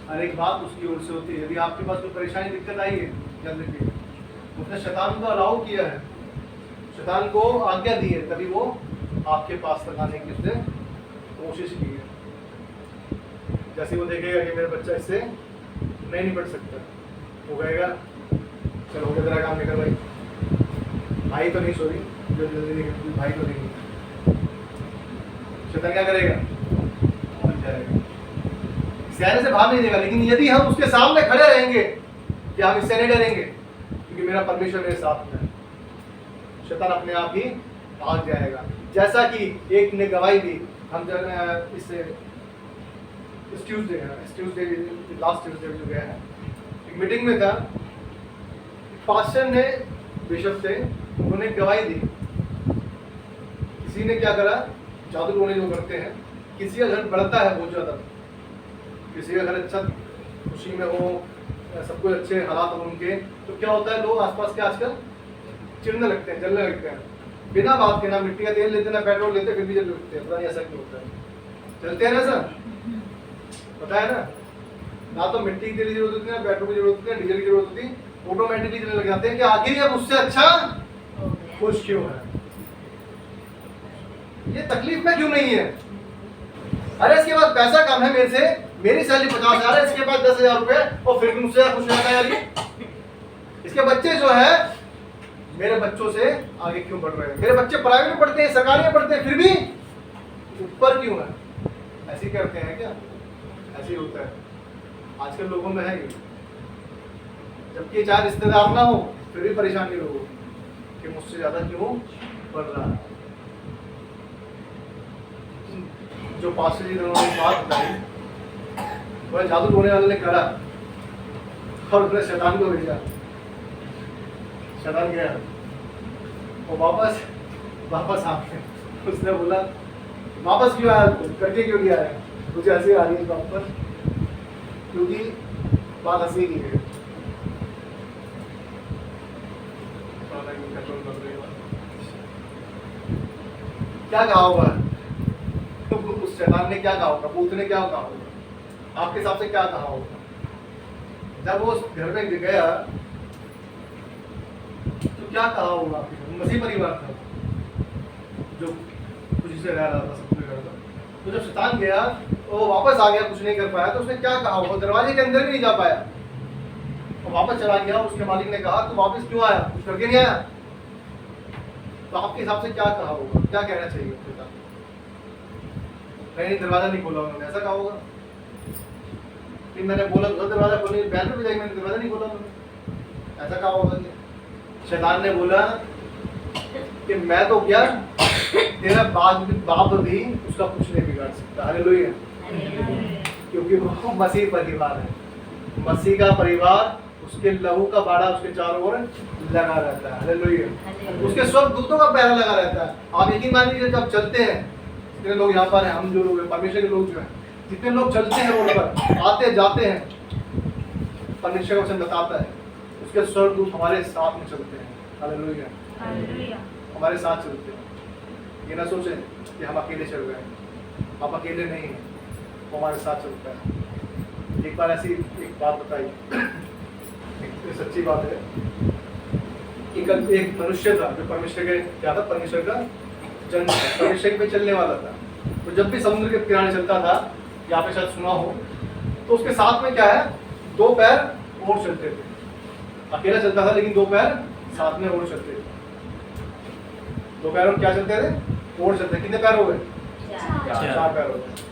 हर एक बात उसकी ओर से होती है। यदि आपके पास कोई परेशानी दिक्कत आई है, याद रखिए उसने शैतान को अलाउ किया है, शैतान को आज्ञा दी है, तभी वो आपके पास तक आने की उसने कोशिश की है। जैसे वो देखेगा कि मेरा बच्चा इससे नहीं निपट सकता, वो कहेगा चलो हो गया तेरा काम, निकल भाई तो नहीं, सॉरी जो जल्दी निकल, भाई तो नहीं। शैतान क्या करेगा? भाग जाएगा, सहने से भाग नहीं देगा। लेकिन यदि हम उसके सामने खड़े रहेंगे कि हम इससे नहीं डरेंगे क्योंकि मेरा परमेश्वर मेरे साथ में है, शैतान अपने आप ही भाग जाएगा। जैसा कि एक ने गवाही दी, हम जब इससे इस ट्यूसडे लास्ट ट्यूसडे जो गया है, एक मीटिंग में था, पास्टर ने बिशप से उन्होंने गवाही दी। किसी ने क्या करा, जादू टोने जो करते हैं, किसी का घर बढ़ता है बहुत ज़्यादा, किसी का घर अच्छा खुशी में हो, सब कुछ अच्छे हालात हो उनके, तो क्या होता है लोग आसपास के आजकल चिढ़ने लगते हैं, जलने लगते हैं, बिना बात के। ना मिट्टी का तेल लेते ना पेट्रोल लेते, फिर भी जल लगते हैं। पता नहीं ऐसा क्यों होता है, चलते हैं ना सर, पता है ना, ना तो मिट्टी की तेल की जरूरत होती है, ना पेट्रोल की जरूरत होती है, डीजल की जरूरत होती है, ऑटोमेटिकली चलने लग जाते हैं कि आखिर ये मुझसे अच्छा खुश क्यों है, ये तकलीफ में क्यों नहीं है। अरे इसके पास पैसा कम है मेरे से, मेरी सैलरी 50,000 है, इसके पास 10,000 रुपए, और फिर मुझसे खुश रहता है यार ये। इसके बच्चे जो है मेरे बच्चों से आगे क्यों बढ़ रहे हैं, मेरे बच्चे प्राइवेट में पढ़ते हैं, सरकारी में पढ़ते हैं, फिर भी ऊपर क्यों है। ऐसे करते हैं क्या? ऐसे ही होता है आजकल लोगों में है ये। जबकि चाहे रिश्तेदार ना हो फिर भी परेशानी लोगों कि मुझसे ज्यादा क्यों बढ़ रहा है। जो पास्टर जी ने उन्होंने बात बताई, वह जादू टोने वाले ने करा और उसने शैतान को भेजा, शैतान गया और वापस आ गया। उसने बोला वापस क्यों आया, करके क्यों नहीं आया? मुझे हंसी आ रही है बात पर, क्योंकि बात हंसी की है। क्या कहा होगा उस शैतान ने, क्या कहा होगा भूत ने, क्या कहा होगा आपके हिसाब से, क्या कहा होगा? जब वो उस घर में गया तो क्या कहा होगा आपके? मसीह परिवार था जो खुशी से रह रहा था, सब कुछ कर रहा था। तो जब शैतान गया वो वापस आ गया, कुछ नहीं कर पाया, तो उसने क्या कहा होगा? दरवाजे के अंदर भी नहीं जा पाया, तो वापस चला गया। उसके मालिक ने कहा तू वापस क्यों आया, कुछ करके नहीं आया? तो आपके हिसाब से क्या कहा होगा, क्या कहना चाहिए उसके साथ? नहीं दरवाजा नहीं खोला उन्होंने, ऐसा कहा होगा। फिर मैंने बोला दरवाजा खोलने, बैल पे भी जाएगी, मैंने दरवाजा नहीं खोला उन्होंने, ऐसा कहा होगा। शैतान ने बोला कि मैं तो क्या, तेरा बाप भी उसका कुछ नहीं बिगाड़ सकता। हालेलुया। क्योंकि वो मसीह परिवार है। मसीह का परिवार, उसके लहू का बाड़ा उसके चारों ओर लगा रहता है। हालेलुया। उसके स्वर्गदूतों का पहरा लगा रहता है। आप यकीन मान लीजिए, जब चलते हैं, जितने लोग यहाँ पर हैं, हम जो लोग हैं, परमेश्वर के लोग जो हैं, जितने लोग चलते हैं रोड पर, आते जाते हैं, परमेश्वर का वचन बताता है उसके स्वर्गदूत हमारे साथ में चलते हैं। हालेलुया। हमारे साथ चलते हैं। ये ना सोचें कि हम अकेले चल रहे हैं, आप अकेले नहीं हैं, वो हमारे साथ चलता है। एक बार ऐसी एक बात बताई, एक सच्ची बात है। एक मनुष्य था जो परमेश्वर के क्या था, परमेश्वर का जन, परमेश्वर पे चलने वाला था। तो जब भी समुद्र के किनारे चलता था, या पे शायद सुना हो, तो उसके साथ में क्या है, दो पैर और चलते थे। अकेला चलता था लेकिन दो पैर साथ में और चलते थे। दो पैर और क्या चलते थे, और चलते। कितने पैर हो गए, चार पैर हो गए।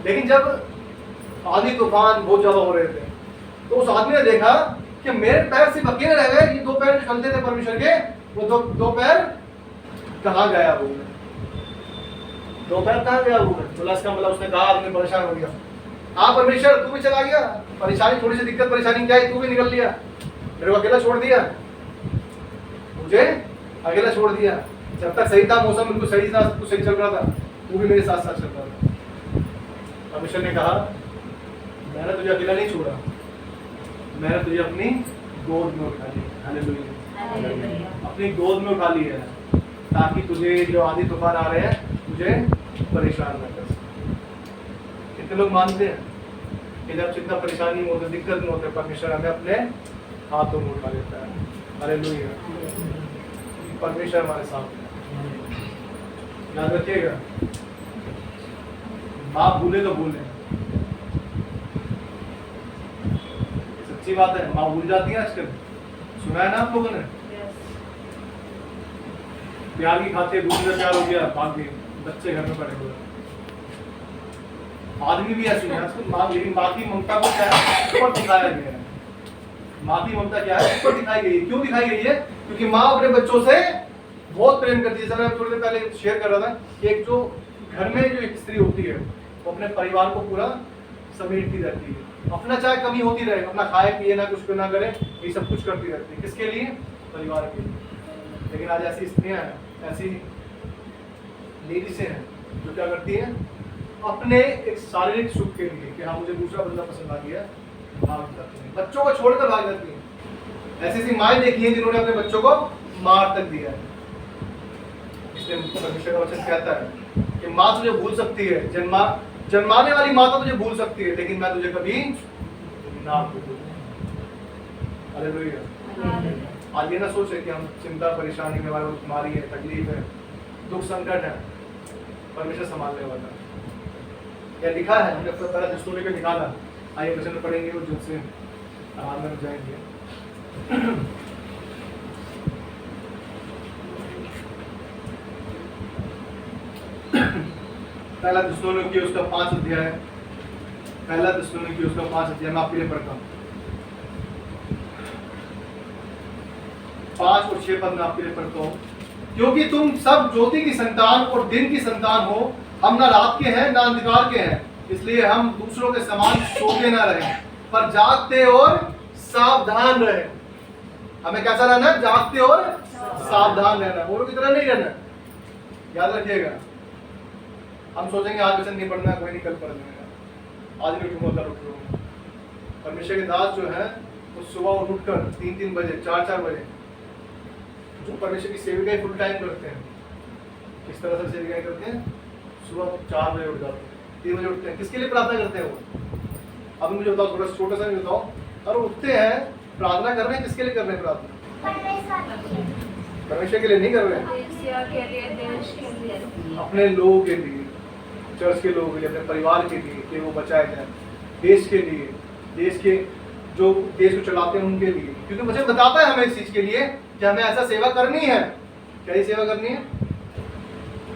लेकिन जब आंधी तूफान बहुत ज्यादा हो रहे थे, तो उस आदमी ने देखा कि मेरे पैर सिर्फ अकेले रह गए, ये दो पैर जो चलते थे परमेश्वर के, वो दो पैर कहाँ गया वो, दो पैर कहाँ गया वो। बोला इसका मतलब उसने कहा, आदमी परेशान हो गया। हाँ परमेश्वर, तू भी चला गया, परेशानी, थोड़ी सी दिक्कत परेशानी क्या है, तू भी निकल लिया, मेरे को अकेला छोड़ दिया, मुझे अकेला छोड़ दिया। जब तक सही था, मौसम बिल्कुल सही था, तू सही चल रहा था, तू भी मेरे साथ साथ चल रहा था। परमेश्वर ने कहा, मैंने तुझे अकेला नहीं छोड़ा, मैंने तुझे अपनी गोद में उठा लिया। हालेलुया। अपनी गोद में उठा लिया है, ताकि तुझे जो आंधी तूफान आ रहे हैं, तुझे परेशान न कर सके। कितने लोग मानते हैं कि जब जितना परेशानी होती, दिक्कत में होते, परमेश्वर हमें अपने हाथों में उठा लेता है। हालेलुया। परमेश्वर हमारे साथ है। याद रखिएगा, माँ भूले तो भूले, सच्ची बात है, माँ भूल जाती है आजकल। सुना है ना आप लोगों ने, प्यार की खातिर दूसरे से प्यार हो गया, भाग गए, बच्चे घर में पड़े हुए। आदमी भी ऐसी है आजकल। माँ, लेकिन माँ की ममता को क्या है, ऊपर दिखाया गया है। माँ की ममता क्या है, ऊपर दिखाई गई है। क्यों दिखाई गई है? क्योंकि माँ अपने बच्चों से बहुत प्रेम करती है। जैसे मैं थोड़ी देर पहले शेयर कर रहा था कि एक जो घर में जो एक स्त्री होती है, वो अपने परिवार को पूरा समेटती रहती है। अपना चाहे कमी होती रहे, अपना खाए पिए ना, कुछ ना करे, ये सब कुछ करती रहती है। किसके लिए? परिवार के लिए। लेकिन आज ऐसी स्त्रियां हैं, ऐसी लेडीज़ हैं जो क्या करती हैं, अपने एक शारीरिक सुख के लिए कि हाँ मुझे दूसरा बंदा पसंद आ गया, भाग जाती हैं, बच्चों को छोड़कर भाग जाती हैं। ऐसी ऐसी माएँ देखी हैं जिन्होंने अपने बच्चों को मार तक दिया है। इसलिए परमेश्वर का वचन कहता है कि माँ तुझे भूल सकती है, जन्माने वाली माँ तो तुझे भूल सकती है, लेकिन मैं तुझे कभी ना भूलूंगा। हालेलुया। आज ये ना सोचे कि हम चिंता परेशानी में, हमारे बीमारी है, तकलीफ है, दुख संकट है, परमेश्वर संभालने वाला है। क्या लिखा है, हमने पहला दस्तूर के निकाला। आइए वचन पढ़ेंगे और जिनसे आराम में जाएंगे। पहला दस्तूर की उसका 5 अध्याय, पहला दस्तूर की उसका 5 अध्याय मैं आपके लिए पढ़ता हूँ। 5 और 6 पद में आपके लिए पढ़ता हूँ। क्योंकि तुम सब ज्योति की संतान और दिन की संतान हो, हम ना रात के हैं ना अंधकार के हैं, इसलिए हम दूसरों के समान सोते ना रहें, पर जागते और सावधान रहें। हमें कैसा रहना है? जागते और सावधान रहना, औरों की तरह नहीं रहना। याद रखिएगा। हम सोचेंगे आज वचन नहीं पढ़ना, कोई नहीं, कल पढ़ लेगा, आज नहीं उठूंगा, कल उठूंगा। परमेश्वर के दास जो है वो सुबह उठकर 3-3 बजे, 4-4 बजे, जो परमेश्वर की सेविकाएं फुल टाइम करते हैं, किस तरह से सेविकाएं करते हैं? सुबह 4 बजे उठ जाते हैं, 3 बजे उठते हैं। किसके लिए प्रार्थना करते हैं वो? अब मुझे बताओ, थोड़ा छोटा सा नहीं बताओ। और उठते हैं, प्रार्थना कर रहे हैं, किसके लिए कर रहे हैं प्रार्थना? परमेश्वर के लिए नहीं कर रहे हैं, अपने लोगों के लिए, चर्च के लोगों के लिए, अपने परिवार के लिए, कि वो बचाए जाए, देश के लिए, देश के जो देश को चलाते हैं उनके लिए। क्योंकि मुझे बताता है हमें इस चीज के लिए कि हमें ऐसा सेवा करनी है। क्या ही सेवा करनी है?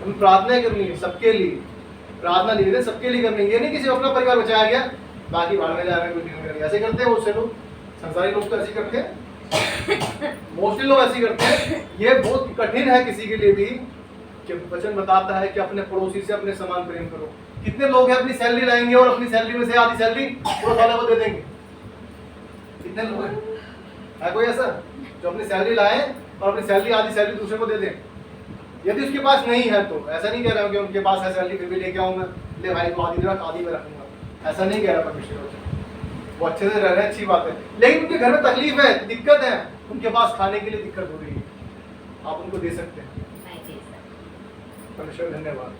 हमें प्रार्थना करनी है सबके लिए। प्रार्थना लिख रहे सबके लिए करनी है। ये नहीं कि सिर्फ अपना परिवार बचाया गया, बाकी भागने जा रहे हैं, कुछ नहीं कर रहे। ऐसे करते हैं बहुत से लोग, संसारी लोग तो ऐसे करते हैं। मोस्टली लोग ऐसे ही करते हैं। ये बहुत कठिन है किसी के लिए भी कि वचन बताता है कि अपने पड़ोसी से अपने समान प्रेम करो। कितने लोग हैं अपनी सैलरी लाएंगे और अपनी सैलरी में से आधी सैलरी पड़ोस वाले को दे देंगे? कितने लोग हैं? है कोई ऐसा जो अपनी सैलरी लाए और अपनी सैलरी आधी सैलरी दूसरे को दे दें? यदि उसके पास नहीं है तो ऐसा नहीं कह रहा हूँ कि उनके पास है सैलरी फिर भी लेके आऊंगा, ले भाई तो आधी रख आधी में रखूंगा, ऐसा नहीं कह रहा परमेश्वर। वो अच्छे से रह रहे हैं, अच्छी बात है, लेकिन उनके घर में तकलीफ है, दिक्कत है, उनके पास खाने के लिए दिक्कत हो रही है, आप उनको दे सकते हैं। परमेश्वर धन्यवाद,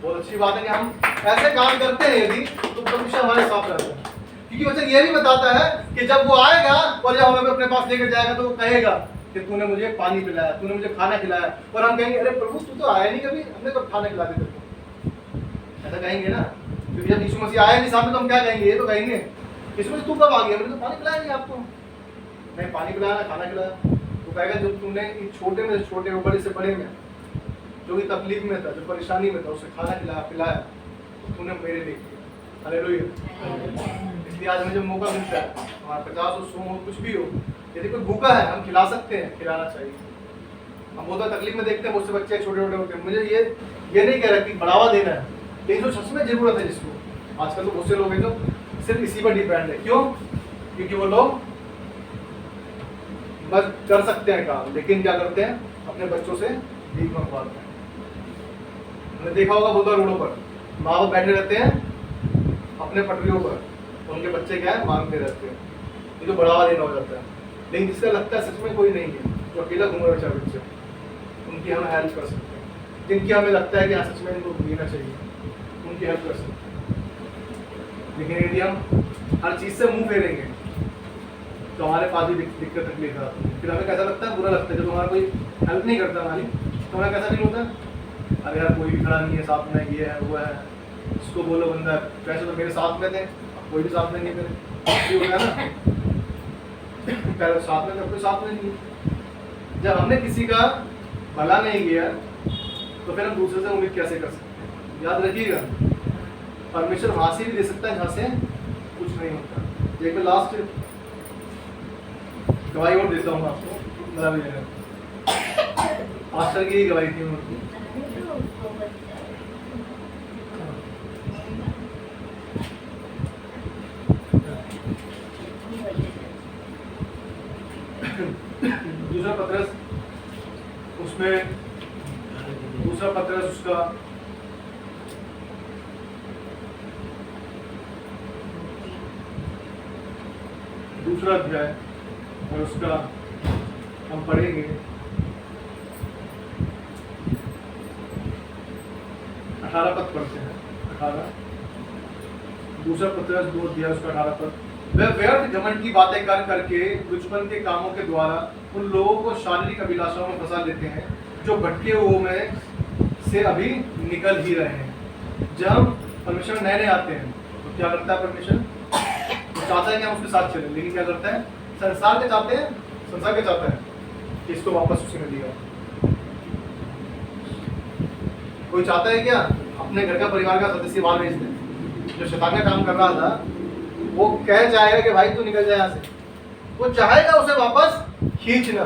बहुत अच्छी बात है कि हम ऐसे काम करते हैं यदि तो परमेश्वर हमारे साथ रहता है। क्योंकि वचन ये भी बताता है कि जब वो आएगा और जब हमें अपने पास लेकर जाएगा तो वो कहेगा कि तूने मुझे पानी पिलाया, तूने मुझे खाना खिलाया, और हम कहेंगे अरे प्रभु तू तो आया नहीं कभी, हमने कब खाना खिला दिया तुमको, ऐसा कहेंगे ना। क्योंकि जब यीशु मसीह आया नहीं सामने तो हम क्या कहेंगे? ये तो कहेंगे यीशु मसीह तू कब आ गया, मैंने तो पानी पिलाया नहीं आपको, नहीं पानी पिलाया ना खाना खिलाया। तो कहेगा जब तुमने छोटे में से छोटे, बड़े से बड़े में, जो भी तकलीफ में था, जो परेशानी में था, उसे खाना खिलाया पिलाया, तो तूने मेरे लिए किया। हालेलुया। इसलिए आज हमें जब मौका मिलता है, हमारा 50 हो 100 हो कुछ भी हो, यदि कोई भूखा है हम खिला सकते हैं, खिलाना चाहिए। हम बहुत तकलीफ में देखते हैं, मुझसे बच्चे छोटे छोटे होते हैं, मुझे ये नहीं कह रहा कि बढ़ावा देना है, लेकिन जो सच में जरूरत है जिसको, आजकल तो बहुत से लोग हैं जो सिर्फ इसी पर डिपेंड है। क्यों? क्योंकि वो लोग बस कर सकते हैं काम, लेकिन क्या करते हैं? अपने बच्चों से भीख मंगवाते हैं। हमने देखा होगा बहुत रोडों पर माँ बाप बैठे रहते हैं अपने पटरियों पर, उनके बच्चे क्या है मांगते रहते हैं, ये तो बढ़ावा देना हो जाता है। लेकिन जिसका लगता है सच में कोई नहीं है, जो अकेला घूम रहा है बच्चे, उनकी हम हेल्प कर सकते हैं। जिनकी हमें लगता है कि हाँ सच में इनको देना चाहिए, उनकी हेल्प कर सकते हैं। लेकिन यदि हम हर चीज़ से मुंह फेरेंगे तो हमारे पास भी दिक्कत तकलीफ आती है, फिर हमें कैसा लगता है? बुरा लगता है। जब हमारा कोई हेल्प नहीं करता हमारी तो हमें कैसा फील होता है? अरे यार कोई भी खड़ा नहीं है साथ में, ये है वो है, इसको बोलो बंदा वैसे तो मेरे साथ में थे, कोई भी साथ में नहीं मेरे, होगा ना पहले साथ में, कोई साथ में नहीं। जब हमने किसी का भला नहीं किया तो फिर हम दूसरे से उम्मीद कैसे कर सकते हैं? याद रखिएगा, परमेश्वर वहां से भी दे सकता है जहाँ से कुछ नहीं होता। एक मैं लास्ट गवाही और देता हूँ आपको, मास्टर की गवाही थी उनकी। दूसरा पत्रस, उसमें दूसरा पत्रस उसका दूसरा अध्याय और उसका हम पढ़ेंगे 18 पद पढ़ते हैं। 18 दूसरा पत्रस 2 अध्याय उसका 18 पद। वह व्यर्थ घमंड की बातें कर करके दुष्मन के कामों के द्वारा उन लोगों को शारीरिक अभिलाषाओं में फंसा लेते हैं जो भटके हुए में से अभी निकल ही रहे हैं। जब परमेश्वर नए नए आते हैं तो क्या करता है परमेश्वर? वो चाहता है कि हम उसके साथ चलें, लेकिन क्या करता है? संसार के चाहते हैं, संसार के चाहता है कि इसको वापस उसी में दिया। कोई चाहता है क्या अपने घर का परिवार का सदस्य बाहर भेज दे? जो शैतान का काम कर रहा था वो कह जाएगा कि भाई तू निकल जाए यहाँ से, वो चाहेगा उसे वापस खींचना,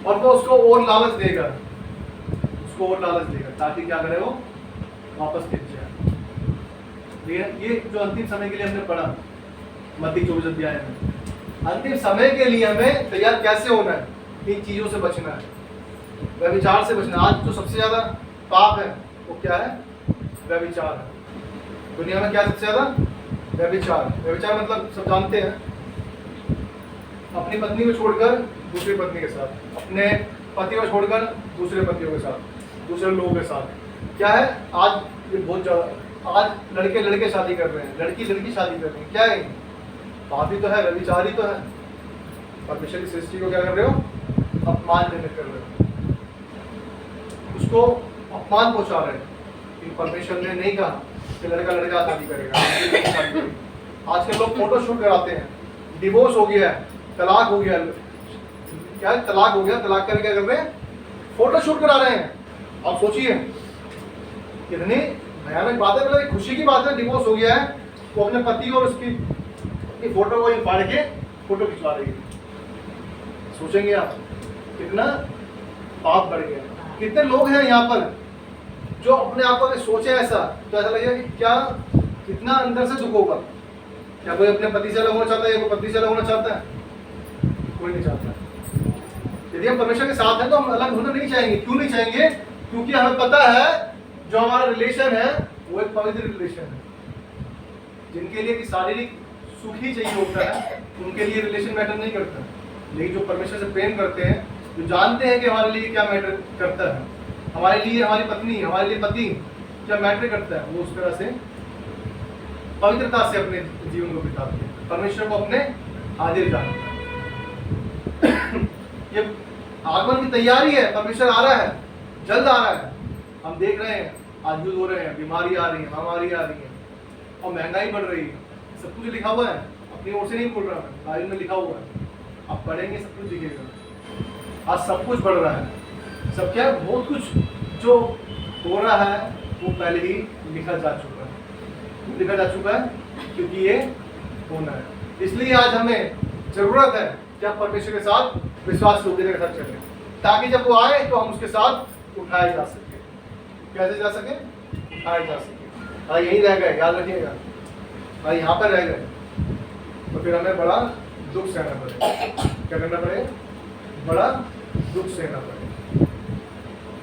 और वो उसको और लालच देगा, उसको और लालच देगा ताकि क्या करे? वो वापस खींच जाए। लेकिन ये जो अंतिम समय के लिए हमने पढ़ा मत्ती 24 अध्याय में, अंतिम समय के लिए हमें तैयार कैसे होना है? इन चीजों से बचना है, व्यभिचार से बचना। आज जो सबसे ज्यादा पाप है वो क्या है? व्यभिचार है। दुनिया में क्या सबसे ज्यादा? व्यभिचार। व्यभिचार मतलब सब जानते हैं, अपनी पत्नी को छोड़कर दूसरी पत्नी के साथ, अपने पति को छोड़कर दूसरे पतियों के साथ, दूसरे लोगों के साथ। क्या है आज ये बहुत ज्यादा, आज लड़के लड़के शादी कर रहे हैं, लड़की लड़की शादी कर रही है। क्या है? पाप ही तो है, व्यभिचार ही तो है। परमेश्वर की सृष्टि को क्या कर रहे हो? अपमानजनक कर रहे हो, उसको अपमान पहुंचा रहे हैं। परमेश्वर ने नहीं कहा कि लड़का लड़का शादी करेगा। आजकल लोग फोटो शूट कराते हैं, डिवोर्स हो गया है, तलाक हो गया, क्या है? तलाक हो गया, तलाक करके क्या कर रहे हैं? फोटो शूट करा रहे हैं। आप सोचिए कितनी भयानक बात है। मतलब खुशी की बात है, डिवोर्स हो गया है, वो अपने पति और उसकी फोटो को फाड़ के फोटो खिंचवा रही है। सोचेंगे आप कितना पाप बढ़ गया। कितने लोग हैं यहाँ पर जो अपने आप को अगर सोचे ऐसा तो ऐसा लगेगा कि क्या कितना अंदर से दुख होगा। क्या कोई अपने पति से अलग होना चाहता है या कोई पति से अलग होना चाहता है? कोई नहीं चाहता। यदि हम परमेश्वर के साथ हैं तो हम अलग होना नहीं चाहेंगे। क्यों नहीं चाहेंगे? क्योंकि हमें पता है जो हमारा रिलेशन है वो एक पवित्र रिलेशन है। जिनके लिए कि शारीरिक सुख ही चाहिए होता है उनके लिए रिलेशन मैटर नहीं करता, लेकिन जो परमेश्वर से प्रेम करते हैं, जो जानते हैं कि हमारे लिए क्या मैटर करता है, हमारे लिए हमारी पत्नी, हमारे लिए पति क्या मैटर करता है, वो उस तरह से पवित्रता से अपने जीवन को बिताते हैं, परमेश्वर को अपने हाजिर जानते हैं। ये आगमन की तैयारी है। परमेश्वर आ रहा है, जल्द आ रहा है। हम देख रहे हैं आज युद्ध हो रहे हैं, बीमारी आ रही है, महामारी आ रही है और महंगाई बढ़ रही है। सब कुछ लिखा हुआ है, अपनी ओर से नहीं बोल रहा मैं, बाइबल में लिखा हुआ है। आप पढ़ेंगे सब कुछ दिखेगा। आज सब कुछ बढ़ रहा है। सब क्या है, बहुत कुछ जो हो रहा है वो पहले ही लिखा जा चुका है। लिखा जा चुका है क्योंकि ये होना है। इसलिए आज हमें जरूरत है कि आप परमेश्वर के साथ विश्वास योग्यता के साथ चलें, ताकि जब वो आए तो हम उसके साथ उठाए जा सके। कैसे जा सके? उठाए जा सके। हाँ, यहीं रह गए, याद रखिएगा। हाँ, यहाँ पर रह गए तो फिर हमें बड़ा दुख सहना पड़े। क्या करना पड़े? बड़ा दुख सहना पड़े।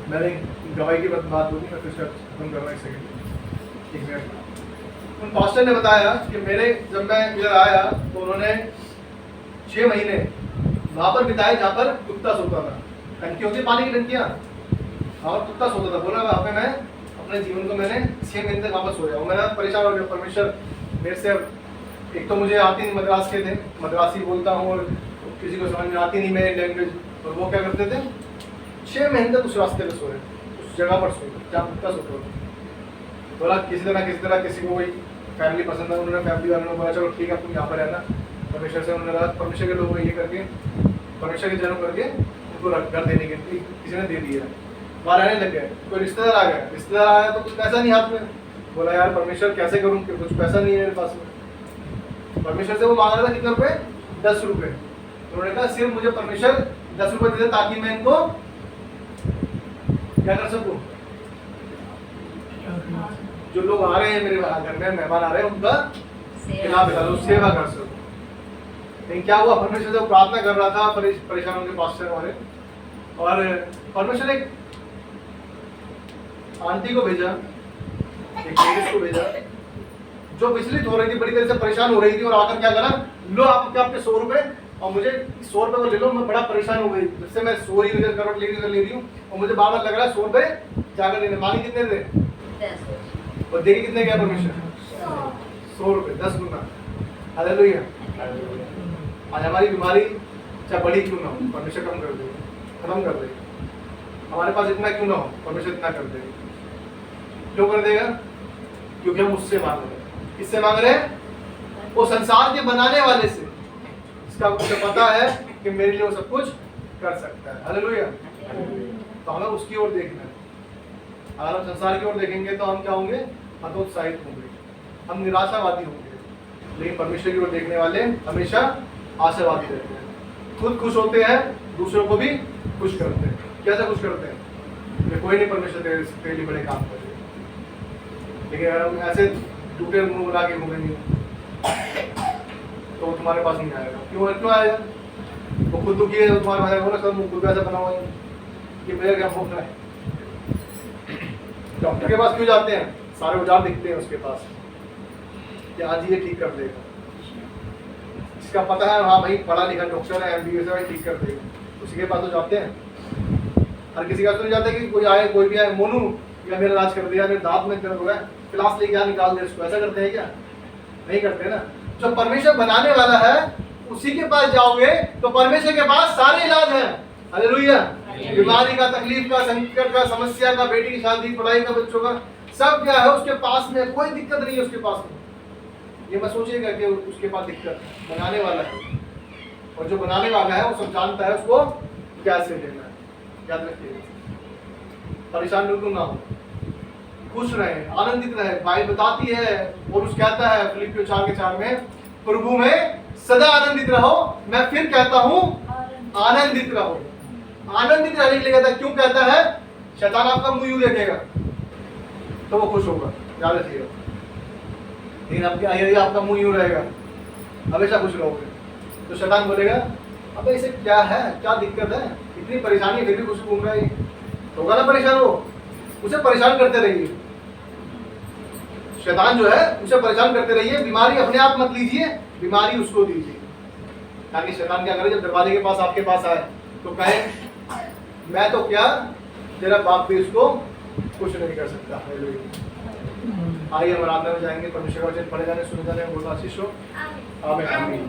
मैंने गवाही की बात बोली, मैं फिर खत्म करना एक मिनट। उन पास्टर ने बताया कि जब मैं इधर आया तो उन्होंने 6 महीने वहाँ पर बिताए जहाँ पर कुत्ता सोता था। टंकी होती है पानी की टंकियाँ, और कुत्ता सोता था। बोला वहाँ पे मैं अपने जीवन को मैंने 6 महीने तक वापस सोया और मैं परेशान हो गया। परमेश्वर मेरे से, एक तो मुझे आती नहीं, मद्रास के थे, मद्रासी बोलता हूँ और किसी को समझ में आती नहीं मेरी लैंग्वेज। और वो क्या करते थे, 6 महीने तक उस रास्ते पे सोए, उस जगह पर सोए जहाँ कुत्ता सोता था। बोला किसी तरह किसी को कोई फैमिली पसंद है, उन्होंने फैमिली वालों ने बोला चलो ठीक है तुम यहाँ पर रहना। परमेश्वर से उन्होंने कहा, परमेश्वर के लोगों को ये करके, परमेश्वर के जन्म करके उनको घर देने के लिए किसी ने दे दिया। वहाँ रहने लग गए। कोई रिश्तेदार आ गया, रिश्तेदार आया तो कुछ पैसा नहीं हाथ में। बोला यार परमेश्वर कैसे करूँ कि कुछ पैसा नहीं है मेरे पास में। परमेश्वर से वो मांग रहा था कितने रुपए? 10 रुपए। उन्होंने कहा सिर्फ मुझे परमेश्वर 10 रुपए दे दे ताकि मैं इनको क्या कर सकूं। जो लोग आ रहे हैं मेरे घर में, मेहमान आ रहे हैं, उनका खिला पिला दो, सेवा कर सकूं। लेकिन क्या हुआ, परमेश्वर से प्रार्थना कर रहा था परेशान होंगे पास्टर हमारे, और परमेश्वर एक आंटी को भेजा, एक लेडीज को भेजा जो विचलित हो रही थी, बड़ी तरह से परेशान हो रही थी। और आकर क्या करा, लो आप आपके 100 रुपए और मुझे 100 रुपए को ले लो, मैं बड़ा परेशान हो गई, जिससे मैं सो रही हूँ, करोड़ ले रही हूँ और मुझे बार बार लग रहा है 100 रुपए जाकर देने। मांगी कितने थे और देगी कितने? क्या परमेश्वर 100 रुपए, 10 गुना। हालेलुया। आज हमारी बीमारी चाहे बड़ी क्यों ना हो, परमेश्वर कम कर देगा, खत्म कर देगा। हमारे पास इतना क्यों ना हो, परमेश्वर इतना कर देगा। क्यों कर देगा? क्योंकि हम उससे मांग रहे हैं। किससे मांग रहे हैं? वो संसार के बनाने वाले से, इसका मुझे पता है कि मेरे लिए वो सब कुछ कर सकता है। हालेलुया। तो हमें उसकी ओर देखना है। अगर हम संसार की ओर देखेंगे तो हम क्या होंगे? हतोत्साहित होंगे, हम निराशावादी होंगे। लेकिन परमेश्वर की ओर देखने वाले हमेशा आशावादी रहते हैं, खुद खुश होते हैं, दूसरों को भी खुश करते हैं। कैसे खुश करते हैं? कोई नहीं परमेश्वर तेरे लिए बड़े काम कर रहे, लेकिन अगर हम ऐसे टूटे मुंह बना के घूमेंगे तो तुम्हारे पास नहीं आएगा। क्यों आएगा? वो खुद दुखी है, तुम्हारे पास बोला सर मुंह खुद ऐसा बना हुआ है कि मेरा क्या भूख है। डॉक्टर के पास क्यों जाते हैं? सारे औजार दिखते हैं उसके पास कि आज ये ठीक कर देगा। इसका पता है हाँ भाई पढ़ा लिखा डॉक्टर है, MBBS है, ठीक कर देगा, उसी के पास तो जाते हैं। हर किसी का तो नहीं जाता कि कोई आए, कोई भी आए, मोनू या मेरा इलाज कर दिया, मेरे दांत में दर्द हो गया, क्लास लेके आ निकाल दे उसको। ऐसा करते हैं क्या? नहीं करते ना। जो परमेश्वर बनाने वाला है उसी के पास जाओगे तो परमेश्वर के पास सारे इलाज हैं। हालेलुया। बीमारी का, तकलीफ का, संकट का, समस्या का, बेटी की शादी, पढ़ाई का, बच्चों का, सब क्या है उसके पास में। कोई दिक्कत नहीं है उसके पास में। ये मत सोचिएगा कि उसके पास दिक्कत है, बनाने वाला है। और जो बनाने वाला है वो सब जानता है उसको कैसे लेना है। याद रखिएगा, परेशान बिल्कुल ना हो, खुश रहे, आनंदित रहे। बाइबल बताती है, पौलुस कहता है फिलिप्पियों 4:4 में, प्रभु में सदा आनंदित रहो। मैं फिर कहता हूँ आनंदित रहो। आनंदित रहने के लिए कहता है, क्यों कहता है? शैतान आपका मुंह यूं देखेगा तो वो खुश होगा, याद रखिएगा। लेकिन आपके आई आपका मुंह यूं रहेगा, हमेशा खुश रहोगे, तो शैतान बोलेगा अबे इसे क्या है, क्या दिक्कत है, इतनी परेशानी है फिर भी खुश घूम रहा है, होगा ना परेशान वो, उसे परेशान करते रहिए। शैतान जो है उसे परेशान करते रहिए, बीमारी अपने आप मत लीजिए, बीमारी उसको दीजिए। ताकि शैतान क्या करे, जब दरवाजे के पास आपके पास आए तो कहे मैं तो क्या, तेरा बाप भी इसको कुछ नहीं कर सकता। आइए हम आराधना में जाएंगे, परमेश्वर का वचन पढ़े जाने, सुने जाने, बोलना आशीष हो। आमीन।